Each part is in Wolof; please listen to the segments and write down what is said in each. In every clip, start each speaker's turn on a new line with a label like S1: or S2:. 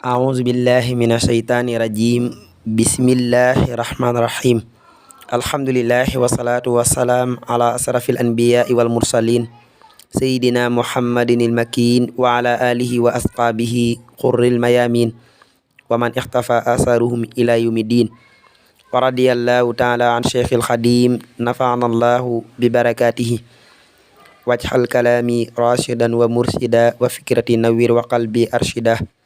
S1: أعوذ بالله من الشيطان الرجيم بسم الله الرحمن الرحيم الحمد لله والصلاة والسلام على أشرف الأنبياء والمرسلين سيدنا محمد المكين وعلى آله وأصحابه قر الميامين ومن اختفى آثارهم إلى يوم الدين ورضي الله تعالى عن شيخ الخديم نفعنا الله ببركاته واجعل كلامي راشدا ومرشدا وفكرتي نوير وقلبي أرشدا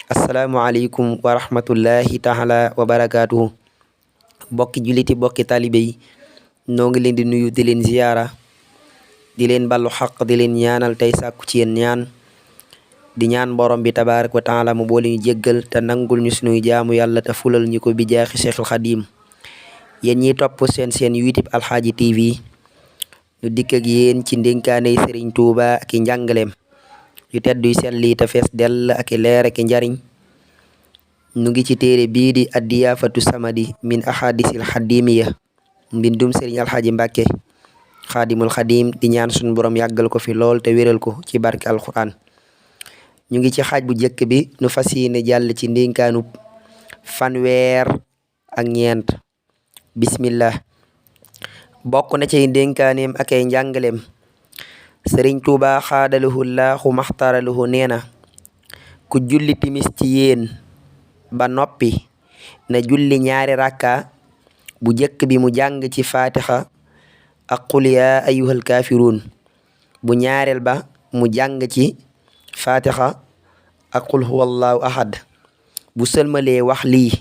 S1: asalaamaaleykum wa rahmatullahi taala wa barakaatuhu bokki juliti bokki talibe yi noo ngi leen di nuyu di leen ziyaara di leen ballu xaq di leen ñaanal tey sàkku ci yéen ñaan di ñaan borom bi tabaaraka wa taala mu boole ñu jéggal te nangul ñu sunuy jaamu yàlla te fulal ñu ko bi jaaxi Cheikhul Xadim yéen ñiy topp seen YouTube Alxaaji TV ñu dikk ak yéen ci ndénkaaney Sëriñ Tuuba ak i njàngaleem yu tedd yu sell yi te fees dell ak i leer ak i njariñ nu ngi ci téere bii di addiyaafatu samadi min ahadisil xadimiya mbindum Sëriñ Alxaaji Mbàkke xaadimul xadim di ñaan suñu borom yàggal ko fi lool te wéral ko ci barke alquran ñu ngi ci xaaj bu njëkk bi nu fas yéene jàll ci ndénkaanu fanweer ak ñeent bismillah bokk na ci ndénkaaneem ak ay njàngaleem Sëriñ Tuuba xaadalahu laahu maxtaralahu nee na ku julli timis ci yéen ba noppi na julli ñaari rakka bu jëkk bi mu jàng ci fatiha ak qul yaa ayyuhal kaafiruun bu ñaareel ba mu jàng ci fatiha ak qul huwallahu ahad bu sëlmalee wax lii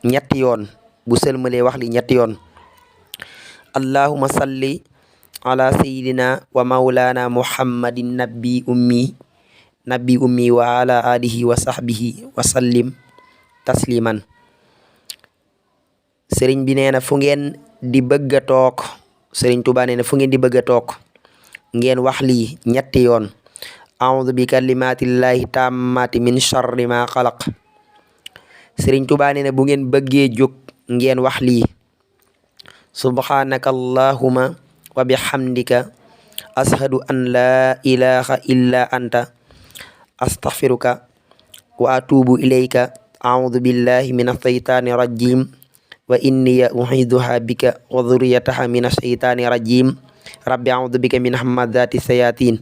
S1: ñetti yoon allahumma salli ala sayidina wa maulana muhammadin nabi ummi wa ala alihi wa sahbihi wa sallim tasliman sëriñ bi nee na fu ngeen di bëgg a toog Sëriñ Tuubaa nee na fu ngeen di bëgg a toog ngeen wax lii ñetti yoon a'udhu bi kalimatillahi tammati min sharri ma xalaq Sëriñ Tuubaa nee na bu ngeen bëggee jóg ngeen wax lii subhanaka allahumma wa bihamdika ashhadu an la ilaha illa anta astaghfiruka wa atubu ilayka a'udhu billahi minash shaitani rajim wa inni u'idhuha bika wa dhurriyyataha minash shaitani rajim rabbi a'udhu bika min hamazati shayatin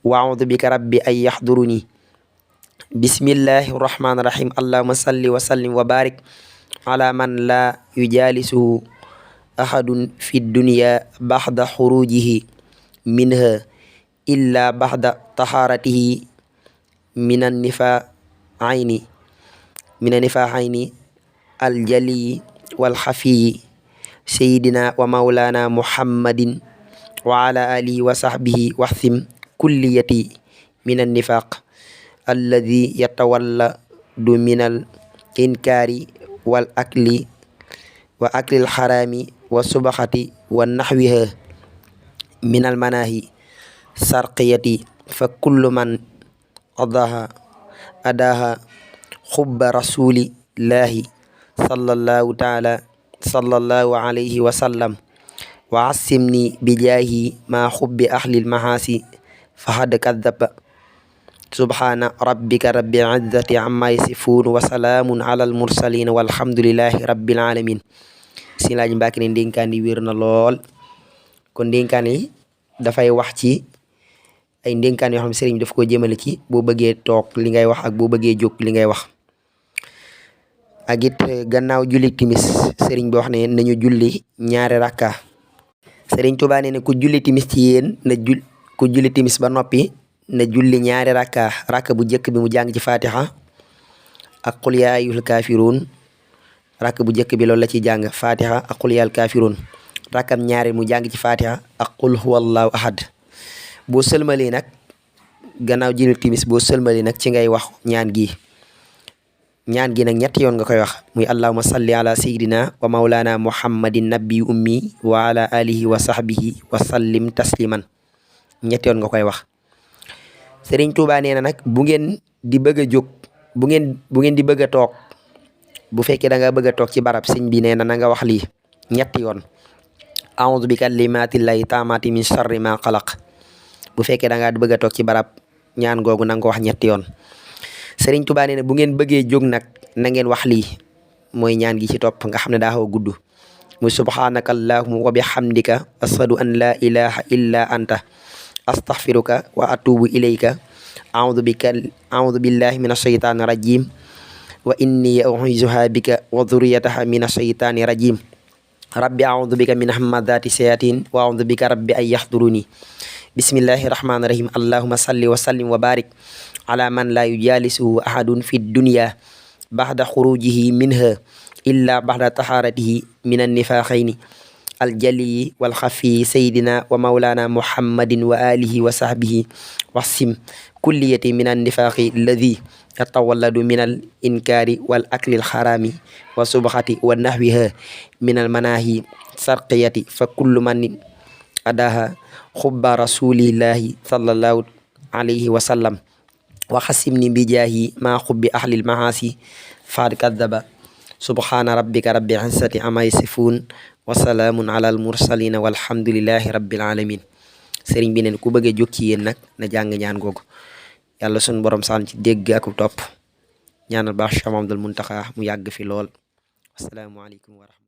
S1: wa a'udhu bika rabbi an yahduruni bismillahir rahmanir rahim allahumma salli wa sallim wa barik ala man la yujalisuhu ahadun fi dunya baxda xurujihi minha illa baxda taharatihi minan nifaaxayni aljaliyi walxafiyi sayidina wa maulana muhammadin wa ala alihi wa sahbihi waxsim kulliyati minan nifaq alladi yatawalladu minal inkaari wal akli wa aklil xaraami wa subaxati wa naxwiha min al manahi sarqiyati fa kullu man adaha xubba rasulillahi sallallahu alayhi wa sallam wa assimni bijaahi ma xubbi ahlil mahasi fahad kadaba subhana rabbika rabbil izzati amma yasifun wa salaamun alal mursalin walhamdulillahi rabbil alamin si laaj Mbàkke ne ndénkaan yi wér na lool kon ndénkaan yi dafay wax ci ay ndénkaan yoo xam ne sëriñ bi daf ko jëmale ci boo bëggee toog li ngay wax ak boo bëggee jóg li ngay wax ak it gannaaw julli timis sëriñ bi wax ne nañu julli ñaari rakka Sëriñ Tuubaa ne ku julli timis ci yéen ku julli timis ba noppi na julli ñaari rakka bu njëkk bi mu jàng ci fatiha ak qul yaa ayyuhal kaafiruun rakk bu njëkk bi loolu la ci jàng fatiha ak qul yal kaafiruun rakkam ñaari mu jàng ci fatiha ak qul huwallahu ahad boo sëlmalee nag gannaaw julli timis boo sëlmalee nag ci ngay wax ñaan gi nag ñetti yoon nga koy wax muy allahumma salli ala sayidina wa maulana muhammadin nabi ummi wa ala alihi wa sahbihi wa sallim tasliman ñetti yoon nga koy wax Sëriñ Tuubaa nee na nag bu ngeen di bëgg a jóg bu ngeen di bëgg a toog bu fekkee da nga bëgg a toog ci barab sëñ bi nee na nga wax lii ñetti yoon a'udhu bi kalimatillahi taamati min sharri ma xalaq bu fekkee da nga bëgg a toog ci barab ñaan googu na nga ko wax ñetti yoon Sëriñ Tuubaa nee na bu ngeen bëggee jóg nag na ngeen wax lii mooy ñaan gi ci topp nga xam ne daa xaw a gudd muy subhanaka allahumma wa bihamdika ashhadu an la ilaha illa anta astaghfiruka wa atubu ilayka a'udhu billahi minash shaitani rajim wa inni u'izuha bika wa dhurriyyataha minash shaitani rajim rabbi a'udhu bika min hamazati shayatin wa a'udhu bika rabbi an yahduruni bismillahi rahmani rahim allahumma salli wa sallim wa barik ala man la yujalisuhu ahadun fi dunya ba'da khurujihi minha illa ba'da taharatihi min an-nifaqaini aljaliyi walxafiyi saydina wa maulana muhammadin wa alihi wa sahbihi wasim kulliyati min annifaqi alladi yatawalladu min al inkaari wal akli alxarami wa subxati wa nahwiha min almanahi sarqiyati fa kullu man adaha xubba rasulillahi sallallahu alayhi wa sallam wa xasimni bi jaahi ma xubbi ahlil mahasi faad kadaba subhana rabbika rabbil izzati amma yasifun wa salaamun ala al mursalina walhamdulillahi rabbil alamin sëriñ bi neen ku bëgg a jóg ci yéen nag na jàng ñaan googu yàlla sun borom saan ci dégg ak topp ñaanal baax Cheikh Mamadul Muntaxa mu yàgg fi lool wasalaamu aleykum wa rahmatulah